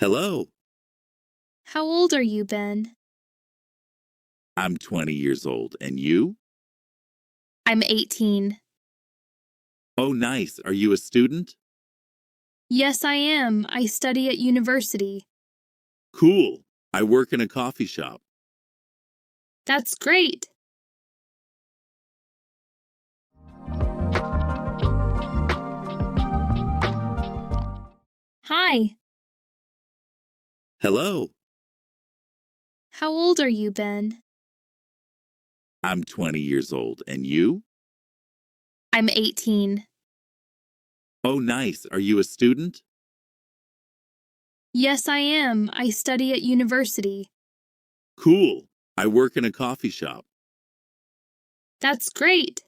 Hello, How old are you, Ben? I'm 20 years old. And you? I'm 18. Oh, nice. Are you a student? Yes, I am. I study at university. Cool. I work in a coffee shop. That's great. Hi. Hello, How old are you, Ben? I'm 20 years old. And you? I'm 18. Oh, nice. Are you a student? Yes, I am. I study at university. Cool. I work in a coffee shop. That's great.